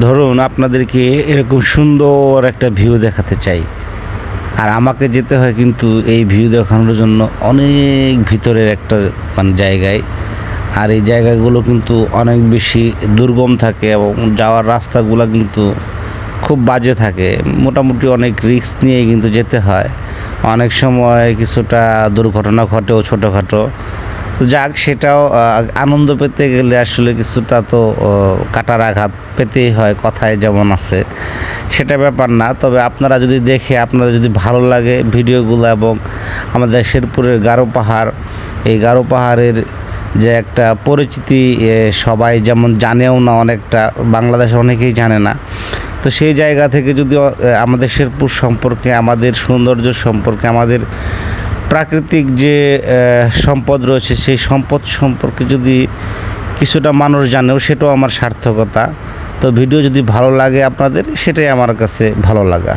ধরুন আপনাদেরকে এরকম সুন্দর একটা ভিউ দেখাতে চাই, আর আমাকে যেতে হয় কিন্তু এই ভিউ দেখানোর জন্য অনেক ভিতরের একটা জায়গায়। আর এই জায়গাগুলো কিন্তু অনেক বেশি দুর্গম থাকে এবং যাওয়ার রাস্তাগুলো কিন্তু খুব বাজে থাকে। মোটামুটি অনেক রিস্ক নিয়ে কিন্তু যেতে হয়। অনেক সময় কিছুটা দুর্ঘটনা ঘটেও ছোটোখাটো। যাক, সেটাও আনন্দ পেতে গেলে আসলে কিছুটা তো কাটার আঘাত পেতেই হয়, কথায় যেমন আছে, সেটা ব্যাপার না। তবে আপনারা যদি দেখে আপনাদের যদি ভালো লাগে ভিডিওগুলো, এবং আমাদের শেরপুরের গারো পাহাড়, এই গারো পাহাড়ের যে একটা পরিচিতি সবাই যেমন জানেও না, অনেকটা বাংলাদেশে অনেকেই জানে না। তো সেই জায়গা থেকে যদি আমাদের শেরপুর সম্পর্কে, আমাদের সৌন্দর্য সম্পর্কে, আমাদের প্রাকৃতিক যে সম্পদ রয়েছে সেই সম্পদ সম্পর্কে যদি কিছুটা মানুষ জানেও, সেটাও আমার সার্থকতা। তো ভিডিও যদি ভালো লাগে আপনাদের, সেটাই আমার কাছে ভালো লাগা।